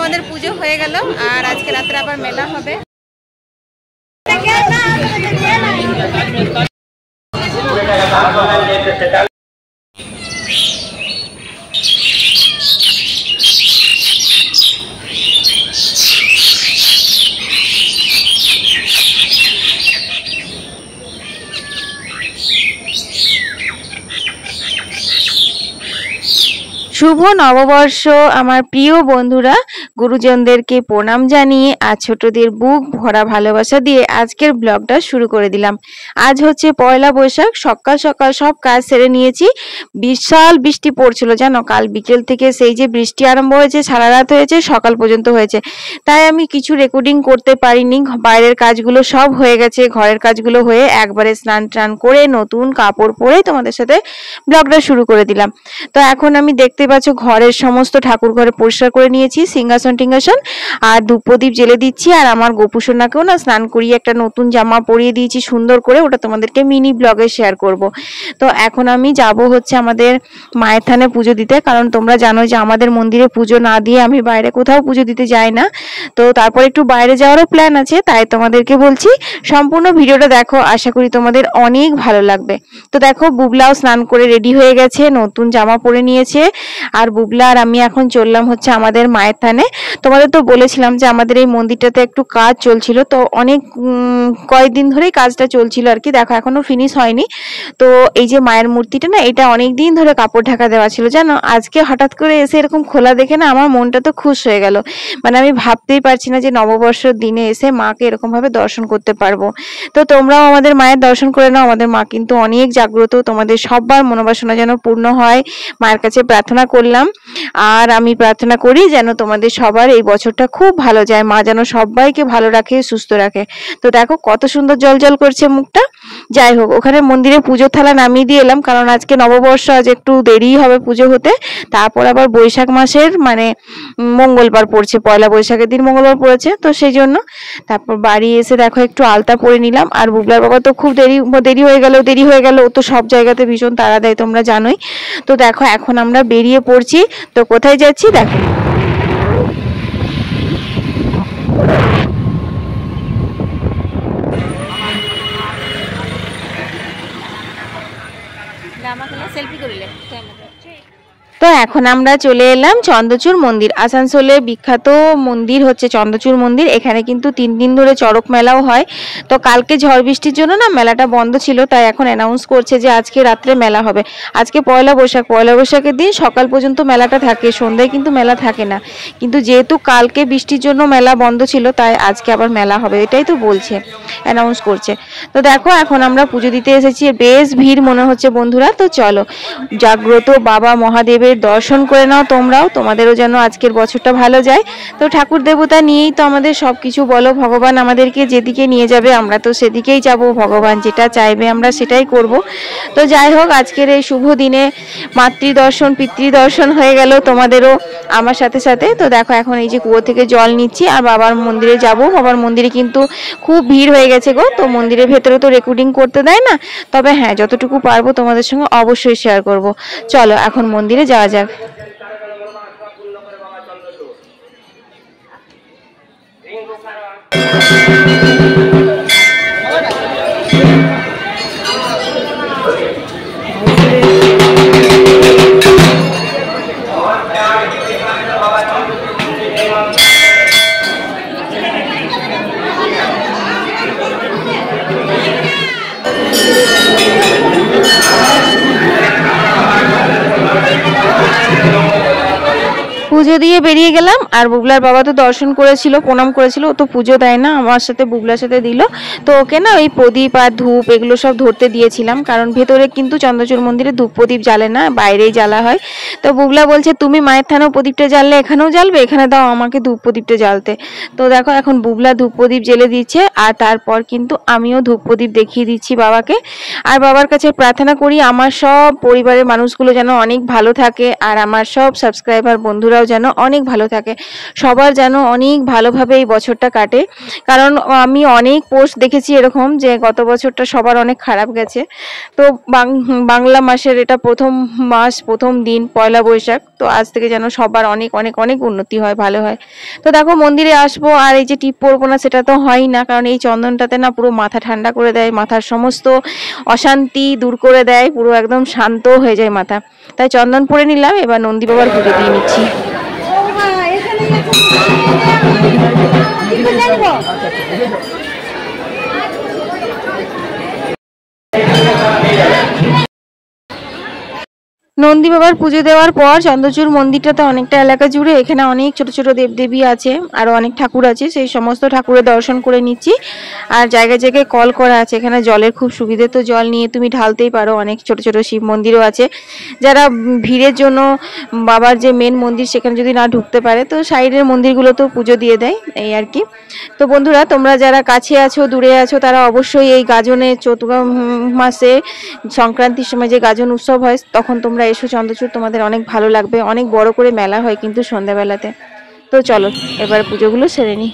আমাদের পুজো হয়ে গেল আর আজকে রাত্রে আবার মেলা হবে। শুভ নববর্ষ আমার প্রিয় বন্ধুরা, গুরুজনদেরকে প্রণাম জানিয়ে আর ছোটদের বুক ভরা ভালোবাসা দিয়ে আজকের ব্লগটা শুরু করে দিলাম। আজ হচ্ছে পয়লা বৈশাখ। সকাল সকাল সব কাজ সেরে নিয়েছি। বিশাল বৃষ্টি পড়ছিল জানো, কাল বিকেল থেকে সেই যে বৃষ্টি আরম্ভ হয়েছে, সারা রাত হয়েছে, সকাল পর্যন্ত হয়েছে, তাই আমি কিছু রেকর্ডিং করতে পারিনি। বাইরের কাজগুলো সব হয়ে গেছে, ঘরের কাজগুলো হয়ে একবারে স্নান টান করে নতুন কাপড় পরে তোমাদের সাথে ব্লগটা শুরু করে দিলাম। তো এখন আমি দেখতে পাচ্ছ ঘরের সমস্ত ঠাকুর ঘরে পরিষ্কার করে নিয়েছি, সিংহাসন টিংহাসন, আর ধূপ প্রদীপ জেলে দিচ্ছি। আর আমার গোপুসোনাকেও না স্নান করিয়ে একটা নতুন জামা পরিয়ে দিয়েছি সুন্দর করে, ওটা তোমাদেরকে মিনি ব্লগে শেয়ার করব। তো এখন আমি যাব হচ্ছে আমাদের মায়ের থানে পুজো দিতে, কারণ তোমরা জানো যে আমাদের মন্দিরে পুজো না দিয়ে আমি বাইরে কোথাও পুজো দিতে যাই না। তো তারপর একটু বাইরে যাওয়ারও প্ল্যান আছে, তাই তোমাদেরকে বলছি সম্পূর্ণ ভিডিওটা দেখো, আশা করি তোমাদের অনেক ভালো লাগবে। তো দেখো বুবলাও স্নান করে রেডি হয়ে গেছে, নতুন জামা পরে নিয়েছে। আর বুবলা আর আমি এখন চললাম হচ্ছে আমাদের মায়ের থানে। তোমাদের তো বলেছিলাম যে আমাদের এই মন্দিরটাতে একটু কাজ চলছিল, তো অনেক কয়েকদিন ধরেই কাজটা চলছিল আর কি। দেখো এখনো ফিনিশ হয়নি। তো এই যে মায়ের মূর্তিটা না, এটা অনেক দিন ধরে কাপড় ঢাকা দেওয়া ছিল জানো। আজকে হঠাৎ করে এসে এরকম খোলা দেখে না আমার মনটা তো খুশ হয়ে গেল। মানে আমি ভাবতেই পারছি না যে নববর্ষের দিনে এসে মাকে এরকম ভাবে দর্শন করতে পারবো। তো তোমরাও আমাদের মায়ের দর্শন করে নাও। আমাদের মা কিন্তু অনেক জাগ্রত, তোমাদের সবার মনোবাসনা যেন পূর্ণ হয়, মায়ের কাছে প্রার্থনা করলাম। আর আমি প্রার্থনা করি যেন তোমাদের সবার এই বছরটা খুব ভালো যায়, মা যেন সবাইকে ভালো রাখে, সুস্থ রাখে। তো দেখো কত সুন্দর জল জল করছে মুখটা। যাই হোক, ওখানে মন্দিরে পুজোর থালা নামিয়ে দিয়ে এলাম, কারণ আজকে নববর্ষ, আজ একটু দেরি হবে পুজো হতে। তারপর আবার বৈশাখ মাসের মানে মঙ্গলবার পড়ছে, পয়লা বৈশাখের দিন মঙ্গলবার পড়েছে, তো সেই জন্য। তারপর বাড়ি এসে দেখো একটু আলতা পরে নিলাম। আর বুবলার বাবা তো খুব দেরি হয়ে গেল, ও তো সব জায়গাতে ভীষণ তাড়া দেয় তোমরা জানোই। তো দেখো এখন আমরা বেরিয়ে পড়ছি। তো কোথায় যাচ্ছি দেখো। সেলফি করিলে। তো এখন আমরা চলে এলাম চন্দ্রচূড় মন্দির। আসানসোলের বিখ্যাত মন্দির হচ্ছে চন্দ্রচূড় মন্দির। এখানে কিন্তু 3 দিন ধরে চড়ক মেলাও হয়। তো কালকে ঝড় বৃষ্টির জন্য না মেলাটা বন্ধ ছিল, তাই এখন অ্যানাউন্স করছে যে আজকে রাত্রে মেলা হবে। আজকে পয়লা বৈশাখ, পয়লা বৈশাখের দিন সকাল পর্যন্ত মেলাটা থাকে, সন্ধ্যায় কিন্তু মেলা থাকে না। কিন্তু যেহেতু কালকে বৃষ্টির জন্য মেলা বন্ধ ছিল, তাই আজকে আবার মেলা হবে, এটাই তো বলছে, অ্যানাউন্স করছে। তো দেখো এখন আমরা পুজো দিতে এসেছি, বেশ ভিড় মনে হচ্ছে বন্ধুরা। তো চলো জাগ্রত বাবা মহাদেবের দর্শন করে নাও তোমরাও, তোমাদেরও যেন আজকের বছরটা ভালো যায়। তো ঠাকুর দেবতা নিয়েই তো আমাদের সবকিছু, বলো ভগবান আমাদেরকে যেদিকে নিয়ে যাবে আমরা তো সেদিকেই যাব, ভগবান যেটা চাইবে আমরা সেটাই করব। তো যাই হোক, আজকের এই শুভ দিনে মাতৃদর্শন পিতৃদর্শন হয়ে গেল তোমাদেরও আমার সাথে সাথে। তো দেখো এখন এই যে কুয়ো থেকে জল নিচ্ছি আর বাবার মন্দিরে যাব। বাবার মন্দিরে কিন্তু খুব ভিড় হয়ে গেছে গো। তো মন্দিরের ভেতরে তো রেকর্ডিং করতে দেয় না, তবে হ্যাঁ যতটুকু পারবো তোমাদের সঙ্গে অবশ্যই শেয়ার করব। চলো এখন মন্দিরে যাওয়া যাক। পুজো দিয়ে বেরিয়ে গেলাম। আর বুবলার বাবা তো দর্শন করেছিল, প্রণাম করেছিল, ও তো পুজো দেয় না, আমার সাথে বুবলার সাথে দিল। তো ওকে না ওই প্রদীপ আর ধূপ এগুলো সব ধরতে দিয়েছিলাম, কারণ ভেতরে কিন্তু চন্দ্রচূড় মন্দিরে ধূপ প্রদীপ জ্বালে না, বাইরেই জ্বালা হয়। তো বুবলা বলছে তুমি মায়ের থানেও প্রদীপটা জ্বাললে এখানেও জ্বালবে, এখানে দাও আমাকে ধূপ প্রদীপটা জ্বালতে। তো দেখো এখন বুবলা ধূপ প্রদীপ জ্বেলে দিচ্ছে, আর তারপর কিন্তু আমিও ধূপ প্রদীপ দেখিয়ে দিচ্ছি বাবাকে। আর বাবার কাছে প্রার্থনা করি আমার সব পরিবারের মানুষগুলো যেন অনেক ভালো থাকে, আর আমার সব সাবস্ক্রাইবার বন্ধুরাও যেন যেন অনেক ভালো থাকে, সবার যেন অনেক ভালোভাবে এই বছরটা কাটে। কারণ আমি অনেক পোস্ট দেখেছি এরকম যে গত বছরটা সবার অনেক খারাপ গেছে। তো বাংলা মাসের এটা প্রথম মাস, প্রথম দিন পয়লা বৈশাখ, তো আজ থেকে যেন সবার অনেক অনেক অনেক উন্নতি হয়, ভালো হয়। তো দেখো মন্দিরে আসবো আর এই যে টিপ পরবো না সেটা তো হয় না, কারণ এই চন্দনটাতে না পুরো মাথা ঠান্ডা করে দেয়, মাথার সমস্ত অশান্তি দূর করে দেয়, পুরো একদম শান্ত হয়ে যায় মাথা। তাই চন্দন পরে নিলাম, এবার নন্দী বাবার পুজো দিয়ে নিচ্ছি। নন্দী বাবার পুজো দেওয়ার পর চন্দ্রচূড় মন্দিরটাতে অনেকটা এলাকা জুড়ে এখানে অনেক ছোট ছোট দেবদেবী আছে, আরো অনেক ঠাকুর আছে, সেই সমস্ত ঠাকুরের দর্শন করে নিচ্ছি। আর জায়গায় জায়গায় কল করা আছে, এখানে জলের খুব সুবিধে, তো জল নিয়ে তুমি ঢালতেই পারো। অনেক ছোট ছোট শিব মন্দিরও আছে, যারা ভিড়ের জন্য বাবার যে মেন মন্দির সেখানে যদি না ঢুকতে পারে তো সাইডের মন্দিরগুলোতেও পুজো দিয়ে দেয়, এই আর কি। তো বন্ধুরা, তোমরা যারা কাছে আছো দূরে আছো তারা অবশ্যই এই গাজনে চৈত্র মাসে সংক্রান্তির সময় যে গাজন উৎসব হয় তখন তোমরা এসো চন্দ্রচূড়, তোমাদের অনেক ভালো লাগবে। অনেক বড় করে মেলা হয় কিন্তু সন্ধ্যাবেলাতে। তো চলো এবার পুজোগুলো সেরে নিই।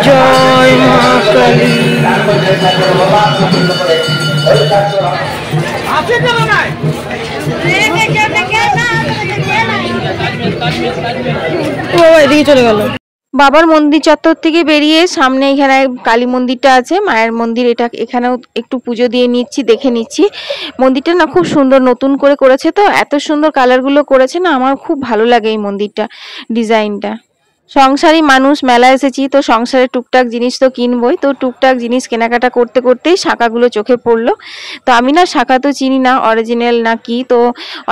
জয় মা কালী। এদিকে চলে গেল। বাবার মন্দির চত্বর থেকে বেরিয়ে সামনে এখানে কালী মন্দিরটা আছে, মায়ের মন্দির, এটা এখানেও একটু পুজো দিয়ে নিচ্ছি, দেখে নিচ্ছি। মন্দিরটা না খুব সুন্দর, নতুন করে করেছে, তো এত সুন্দর কালারগুলো করেছে না, আমার খুব ভালো লাগে এই মন্দিরটা, ডিজাইনটা। সংসারী মানুষ, মেলা এসেছি তো সংসারের টুকটাক জিনিস তো কিনবই, তো টুকটাক জিনিস কেনাকাটা করতে করতেই শাঁখাগুলো চোখে পড়লো। তো আমি না শাঁখা তো চিনি না অরিজিনাল না কি, তো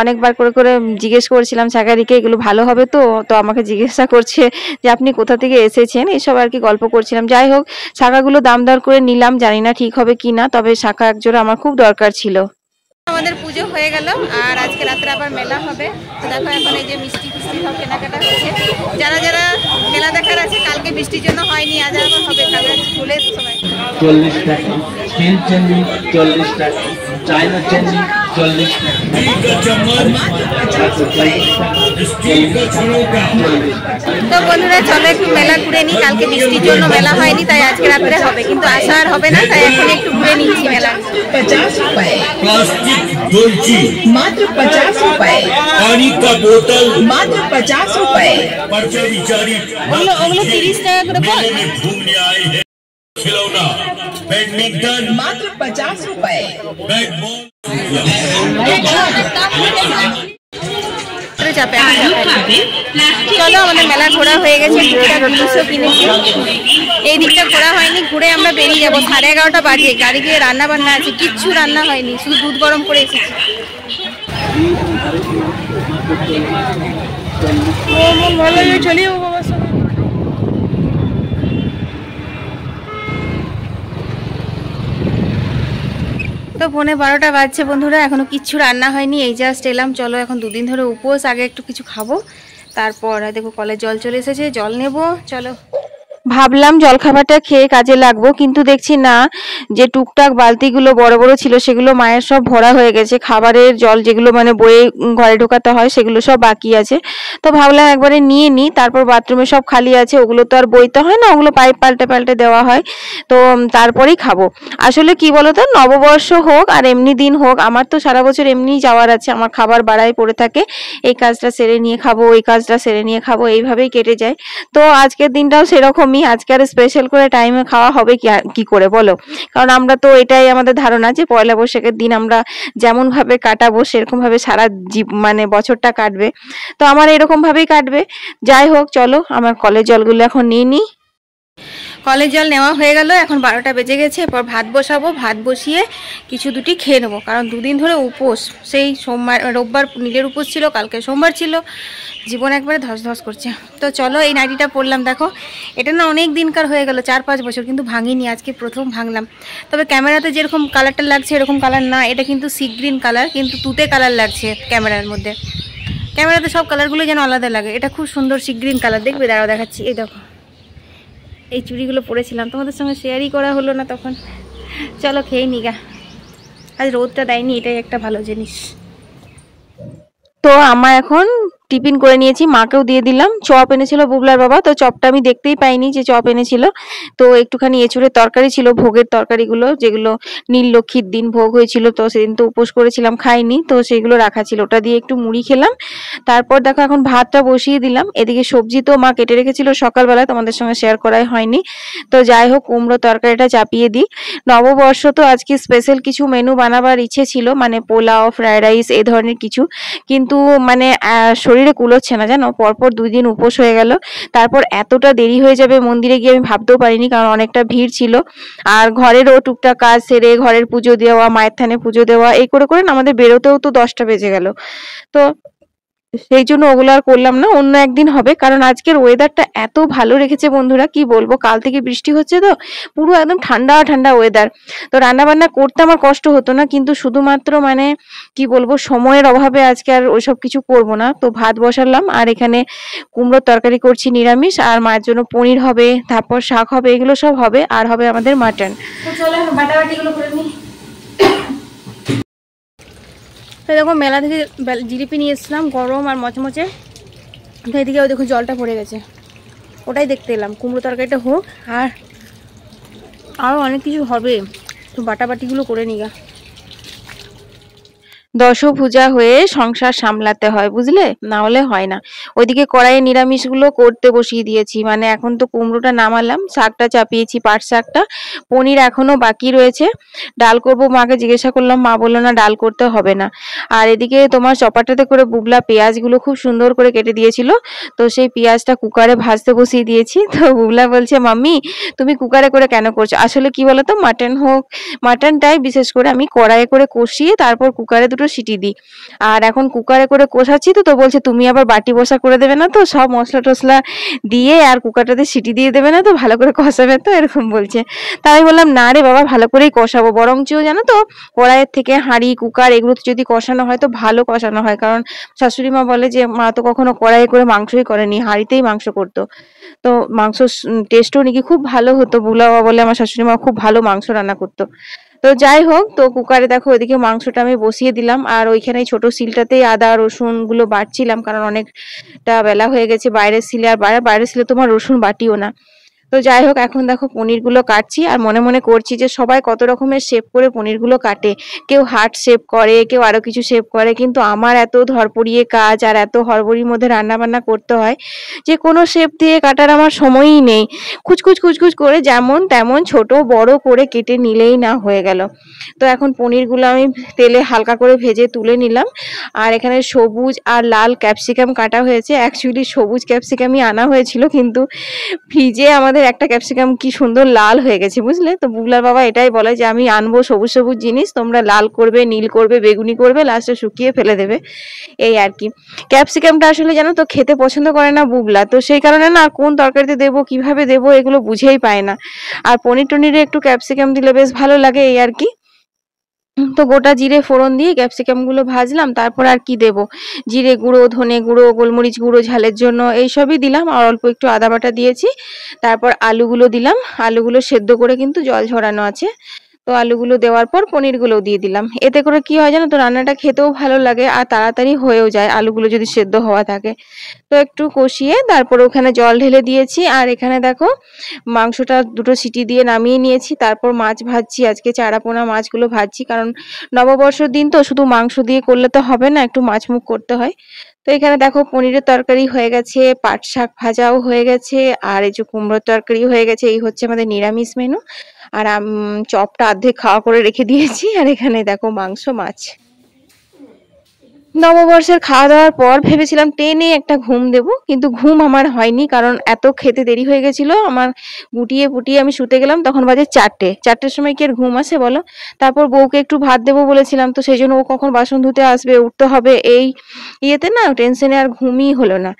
অনেকবার করে করে জিজ্ঞেস করেছিলাম শাঁখারিকে এগুলো ভালো হবে তো, তো আমাকে জিজ্ঞাসা করছে যে আপনি কোথা থেকে এসেছেন, এসব আর কি গল্প করছিলাম। যাই হোক, শাঁখাগুলো দাম দর করে নিলাম, জানি না ঠিক হবে কি না, তবে শাঁখা একজোড়া আমার খুব দরকার ছিল। আমাদের পুজো হয়ে গেল আর আজকে রাত্রে আবার মেলা হবে। তো দেখো এখন এই যে মিষ্টি ফিষ্টি সব কেনাকাটা হচ্ছে, যারা যারা মেলা দেখার আছে, কালকে বৃষ্টির জন্য হয়নি, আজ আবার হবে, কালকে খুলে সবাই। 40 টাকা স্টিল চেনি, 40 টাকা চায়না চেনি, 40 টাকা। তো বন্ধুরা চলো একটু মেলা ঘুরে নিই, কালকে বৃষ্টির জন্য মেলা হয়নি, তাই আজকে রাত্রে হবে, কিন্তু আশা আর হবে না, তাই এখন একটু ঘুরে নিচ্ছি মেলা। 50 रुपए प्लास्टिक डोलची मात्र 50 रुपए, पानी का बोतल मात्र 50 रुपए। पर्चा विचारी ওগুলো 30 টাকা করে বল। घूमने आए हैं खिलौना बैडमिंटन मात्र 50 रुपए, बैट बॉल। চলো আমাদের মেলা ঘোরা হয়ে গেছে, জিনিসও কিনেছি, এই দিকটা ঘোরা হয়নি, ঘুরে আমরা বেরিয়ে যাবো। 11:30 বাজে, গাড়ি গিয়ে রান্না বান্না আছে, কিচ্ছু রান্না হয়নি, শুধু দুধ গরম করে এসেছি। তো 11:15 বাজছে বন্ধুরা, এখনো কিচ্ছু রান্না হয়নি, এই জাস্ট এলাম। চলো এখন দুদিন ধরে উপোস, আগে একটু কিছু খাবো, তারপর দেখো কলের জল চলে এসেছে, জল নেব। চলো ভাবলাম জলখাবারটা খেয়ে কাজে লাগবো, কিন্তু দেখছি না যে টুকটাক বালতিগুলো বড় বড় ছিল সেগুলো মায়ের সব ভরা হয়ে গেছে, খাবারের জল যেগুলো মানে বয়ে ঘরে ঢোকাতে হয় সেগুলো সব বাকি আছে। তো ভাবলাম একবারে নিয়ে নিই, তারপর বাথরুমে সব খালি আছে, ওগুলো তো আর বইতে হয় না, ওগুলো পাইপ পাল্টে পাল্টে দেওয়া হয়, তো তারপরেই খাবো। আসলে কি বলতো, নববর্ষ হোক আর এমনি দিন হোক, আমার তো সারা বছর এমনিই যাওয়ার আছে, আমার খাবার বাড়াই পড়ে থাকে, এই কাজটা সেরে নিয়ে খাবো, ওই কাজটা সেরে নিয়ে খাবো, এইভাবেই কেটে যায়। তো আজকের দিনটাও সেরকম, আজকে আর স্পেশাল করে টাইমে খাওয়া হবে কি করে বলো, কারণ আমরা তো এটাই আমাদের ধারণা যে পয়লা বৈশাখের দিন আমরা যেমন ভাবে কাটাবো সেরকম ভাবে সারা মানে বছরটা কাটবে, তো আমার এরকম ভাবেই কাটবে। যাই হোক চলো আমার কলের জলগুলো এখন নিয়ে নিই। কলের জল নেওয়া হয়ে গেল, এখন 12টা বেজে গেছে, এরপর ভাত বসাবো, ভাত বসিয়ে কিছু দুটি খেয়ে নেবো, কারণ দুদিন ধরে উপোস, সেই সোমবার রোববার নীলের উপোস ছিল, কালকে সোমবার ছিল, জীবন একবারে ধস ধস করছে। তো চলো এই নাইটিটা পরলাম, দেখো এটা না অনেক দিনকার হয়ে গেল, 4-5 বছর, কিন্তু ভাঙিনি, আজকে প্রথম ভাঙলাম। তবে ক্যামেরাতে যেরকম কালারটা লাগছে এরকম কালার না, এটা কিন্তু সি গ্রিন কালার, কিন্তু তুতে কালার লাগছে ক্যামেরার মধ্যে। ক্যামেরাতে সব কালারগুলো যেন আলাদা লাগে। এটা খুব সুন্দর সি গ্রিন কালার, দেখবে দাঁড়াও দেখাচ্ছি। এই দেখো, এই চুড়িগুলো পরেছিলাম, তোমাদের সঙ্গে শেয়ারই করা হলো না তখন। চলো খেয়ে নিগা, আজ রোদটা দেয়নি, এটাই একটা ভালো জিনিস। তো আমার এখন টিফিন করে নিয়েছি, মাকেও দিয়ে দিলাম। চপ এনেছিল বুবলার বাবা, তো চপটা আমি দেখতেই পাইনি যে চপ এনেছিল। তো একটুখানি এঁচুড়ের তরকারি ছিল, ভোগের তরকারিগুলো যেগুলো নীল লক্ষ্মীর দিন ভোগ হয়েছিল, তো সেদিন তো উপোস করেছিলাম, খাইনি, তো সেগুলো রাখা ছিল, ওটা দিয়ে একটু মুড়ি খেলাম। তারপর দেখো এখন ভাতটা বসিয়ে দিলাম। এদিকে সবজি তো মা কেটে রেখেছিল সকালবেলায়, তোমাদের সঙ্গে শেয়ার করাই হয়নি। তো যাই হোক, কুমড়ো তরকারিটা চাপিয়ে দিই। নববর্ষ তো আজকে স্পেশাল কিছু মেনু বানাবার ইচ্ছে ছিল, মানে পোলাও, ফ্রাইড রাইস এই ধরনের কিছু, কিন্তু মানে শরীরে কুলোচ্ছে না জানো, পরপর 2 দিন উপোস হয়ে গেল। তারপর এতটা দেরি হয়ে যাবে মন্দিরে গিয়ে আমি ভাবতেও পারিনি, কারণ অনেকটা ভিড় ছিল। আর ঘরেরও টুকটাক কাজ সেরে ঘরের পুজো দেওয়া, মায়ের থানে পুজো দেওয়া, এই করে করে না আমাদের বেরোতেও তো 10টা বেজে গেল। তো সেই জন্য ওগুলো আর করলাম না, অন্য একদিন হবে। কারণ আজকের ওয়েদারটা এত ভালো রেখেছে বন্ধুরা, কি বলবো, কাল থেকে বৃষ্টি হচ্ছে তো পুরো একদম ঠান্ডা ঠান্ডা ওয়েদার। তো রান্না বান্না করতে আমার কষ্ট হতো না, কিন্তু শুধুমাত্র মানে কি বলবো, সময়ের অভাবে আজকে আর ওইসব কিছু করব না। তো ভাত বসালাম, আর এখানে কুমড়োর তরকারি করছি নিরামিষ, আর মায়ের জন্য পনির হবে, তারপর শাক হবে, এগুলো সব হবে, আর হবে আমাদের মাটন। তো চলো বাটাবাটিগুলো করে নিই। তো দেখো মেলা থেকে জিলিপি নিয়ে এসেছিলাম, গরম আর মচমচে। তো এদিকে ওই দেখো জলটা পড়ে গেছে, ওটাই দেখতে এলাম। কুমড়ো তরকারিটা হোক, আর আরও অনেক কিছু হবে, তো বাটাবাটিগুলো করে নিগা। দশভুজা হয়ে সংসার সামলাতে হয়, বুঝলে, না হলে হয় না। ওইদিকে কড়াইয়ে নিরামিষগুলো করতে বসিয়ে দিয়েছি, মানে এখন তো কুমড়োটা নামালাম, শাকটা চাপিয়েছি, পাট শাকটা, পনির এখনো বাকি রয়েছে। ডাল করবো, মাকে জিজ্ঞাসা করলাম, মা বললো না ডাল করতে হবে না। আর এদিকে তোমার চপাটাতে করে বুবলা পেঁয়াজগুলো খুব সুন্দর করে কেটে দিয়েছিল, তো সেই পেঁয়াজটা কুকারে ভাজতে বসিয়ে দিয়েছি। তো বুবলা বলছে, মাম্মি তুমি কুকারে করে কেন করছো? আসলে কি বলতো, মাটন হোক, মাটনটাই বিশেষ করে আমি কড়াইয়ে করে কষিয়ে তারপর কুকারে দুটো সিটি দিই। আর এখন কুকারে করে কষাচ্ছি, তো বলছে তুমি আবার বাটি বসা করে দেবে না তো, সব মশলা টসলা দিয়ে আর কুকারটাতে সিটি দিয়ে দেবে না তো, ভালো করে কষাবে তো, এরকম বলছে। তাই বললাম, না রে বাবা, ভালো করেই কষাবো, বরঞ্চ জানো তো কড়াইয়ের থেকে হাঁড়ি কুকার এগুলোতে যদি কষানো হয় তো ভালো কষানো হয়। কারণ শাশুড়ি মা বলে যে মা তো কখনো কড়াইয়ে করে মাংসই করেনি, হাঁড়িতেই মাংস করতো, তো মাংস টেস্টও নাকি খুব ভালো হতো। বুলা বাবা বলে আমার শাশুড়ি মা খুব ভালো মাংস রান্না করতো। তো যাই হোক, তো কুকারে দেখো ওইদিকে মাংসটা আমি বসিয়ে দিলাম, আর ওইখানে ছোট শিলটাতেই আদা রসুন গুলো বাটছিলাম, কারণ অনেকটা বেলা হয়ে গেছে। বাইরের শিলে আর বাইরের শিলে তোমার রসুন বাটিও না। তো যাই হোক, এখন দেখো পনিরগুলো কাটছি, আর মনে মনে করছি যে সবাই কত রকমের শেপ করে পনিরগুলো কাটে, কেউ হার্ট শেপ করে, কেউ আরো কিছু শেপ করে, কিন্তু আমার এত ধরপড়িয়ে কাজ আর এত হড়বড়ির মধ্যে রান্না বান্না করতে হয় যে কোনো শেপ দিয়ে কাটার আমার সময়ই নেই। কুচকুচ কুচকুচ করে যেমন তেমন ছোট বড় করে কেটে নিলেই না হয়ে গেল। তো এখন পনিরগুলো আমি তেলে হালকা করে ভেজে তুলে নিলাম, আর এখানে সবুজ আর লাল ক্যাপসিকাম কাটা হয়েছে। অ্যাকচুয়ালি সবুজ ক্যাপসিকামই আনা হয়েছিল, কিন্তু ফ্রিজে আমাদের একটা ক্যাপসিকাম কি সুন্দর লাল হয়ে গেছে, বুঝলে। তো বুবলার বাবা এটাই বলে যে আমি আনবো সবুজ সবুজ জিনিস, তোমরা লাল করবে, নীল করবে, বেগুনি করবে, লাস্টে শুকিয়ে ফেলে দেবে, এই আর কি। ক্যাপসিকামটা আসলে জানো তো খেতে পছন্দ করে না বুবলা, তো সেই কারণে না কোন তরকারিতে দেবো কিভাবে দেবো এগুলো বুঝেই পায় না। আর পনির টনিরে একটু ক্যাপসিকাম দিলে বেশ ভালো লাগে, এই আর কি। তো গোটা জিরে ফোড়ন দিয়ে ক্যাপসিকাম গুলো ভাজলাম, তারপর আর কি দেব, জিরে গুঁড়ো, ধনে গুঁড়ো, গোলমরিচ গুঁড়ো ঝালের জন্য এইসবই দিলাম, আর অল্প একটু আদা বাটা দিয়েছি। তারপর আলুগুলো দিলাম, আলুগুলো সেদ্ধ করে কিন্তু জল ঝরানো আছে। তো আলুগুলো দেওয়ার পর পনিরগুলো দিয়ে দিলাম। এতে করে কি হয় জানো তো, রান্নাটা খেতেও ভালো লাগে আর তাড়াতাড়ি হয়েও যায় আলুগুলো যদি সেদ্ধ হওয়া থাকে। তো একটু কষিয়ে তারপর ওখানে জল ঢেলে দিয়েছি, আর এখানে দেখো মাংসটা দুটো সিটি দিয়ে নামিয়ে নিয়েছি। তারপর মাছ ভাজছি, আজকে চারাপোনা মাছগুলো ভাজছি, কারণ নববর্ষের দিন তো শুধু মাংস দিয়ে করলে তো হবে না, একটু মাছ মুখ করতে হয়। তো এখানে দেখো পনিরের তরকারি হয়ে গেছে, পাট শাক ভাজাও হয়ে গেছে, আর এই যে কুমড়োর তরকারি হয়ে গেছে। এই হচ্ছে আমাদের নিরামিষ মেনু। আর চপটা অর্ধেক খাওয়া করে রেখে দিয়েছি, আর এখানে দেখো মাংস মাছ। নববর্ষের খাওয়া দাওয়ার পর ভেবেছিলাম টেনে একটা ঘুম দেব, কিন্তু ঘুম আমার হয়নি, কারণ এত খেতে দেরি হয়ে গেছিল আমার। গুটিয়ে পুটিয়ে আমি শুতে গেলাম, তখন বাজে 4টের সময় কি আর ঘুম আসে বলো। তারপর বউকে একটু ভাত দেবো বলেছিলাম, তো সেই জন্য ও কখন বাসন ধুতে আসবে, উঠতে হবে, এই ইয়েতে না টেনশনে আর ঘুমই হলো না।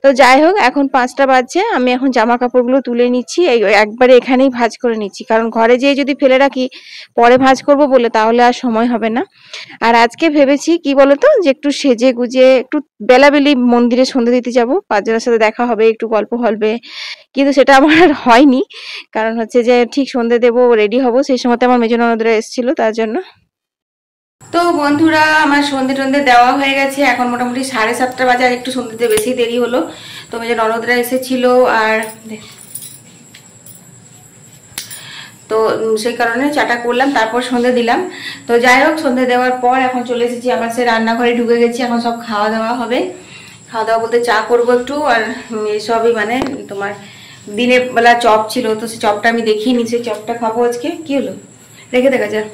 তো যাই হোক, এখন 5টা বাজছে, আমি এখন জামা কাপড়গুলো তুলে নিচ্ছি, এই একবারে এখানেই ভাঁজ করে নিচ্ছি, কারণ ঘরে যেয়ে যদি ফেলে রাখি পরে ভাঁজ করব বলে, তাহলে আর সময় হবে না। আর আজকে ভেবেছি কি বলতো, যে একটু সেজে গুজে একটু বেলাবেলি মন্দিরে সন্ধ্যে দিতে যাব, 5 জনের সাথে দেখা হবে, একটু গল্প হবে, কিন্তু সেটা আমার আর হয়নি। কারণ হচ্ছে যে ঠিক সন্ধ্যে দেবো, রেডি হব, সেই সময়তে আমার মেজ ননদরা এসেছিল তার জন্য। তো বন্ধুরা আমার সন্ধ্যে টন্ধে দেওয়া হয়ে গেছে, এখন মোটামুটি 7:30 বাজে, আর একটু সন্ধ্যেতে বেশি দেরি হলো। তো মেজ ননদরা এসেছিল আর তো সেই কারণে চাটা করলাম, তারপর সন্ধ্যে দিলাম। তো যাই হোক, সন্ধ্যে দেওয়ার পর এখন চলে এসেছি আবার সে রান্নাঘরে ঢুকে গেছি। এখন সব খাওয়া দাওয়া হবে, খাওয়া দাওয়া বলতে চা করবো একটু, আর এসবই মানে তোমার দিনের বেলা চপ ছিল, তো সেই চপটা আমি দেখিয়ে নিচ্ছি, চপটা খাবো আজকে। কি হলো রেখে দেখা যায়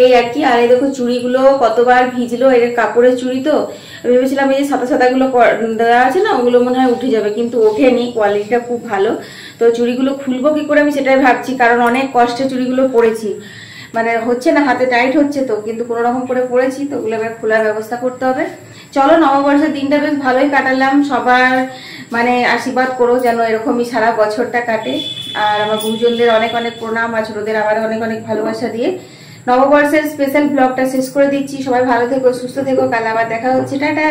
এই আর কি। আর এই দেখো চুড়িগুলো কতবার ভিজলো, এর কাপড়ের চুড়ি তো ভেবেছিলাম এই যে সাদা সাদা গুলো দেওয়া আছে না, ওগুলো মনে হয় উঠে যাবে, কিন্তু ওঠেনি, কোয়ালিটিটা খুব ভালো। তো চুড়িগুলো খুলবো কি করে আমি সেটাই ভাবছি, কারণ অনেক কষ্টে চুড়িগুলো পরেছি, মানে হচ্ছে না, হাতে টাইট হচ্ছে তো, কিন্তু কোনো রকম করে পরেছি, তো ওগুলো এবার খোলার ব্যবস্থা করতে হবে। চলো, নববর্ষের দিনটা বেশ ভালোই কাটালাম, সবার মানে আশীর্বাদ করো যেন এরকমই সারা বছরটা কাটে। আর আমার গুরুজনদের অনেক অনেক প্রণাম, আর ছোটদের আবার অনেক অনেক ভালোবাসা দিয়ে নববর্ষের স্পেশাল ব্লগটা শেষ করে দিচ্ছি। সবাই ভালো থেকো, সুস্থ থেকো, কাল আবার দেখা হচ্ছে, টাটা।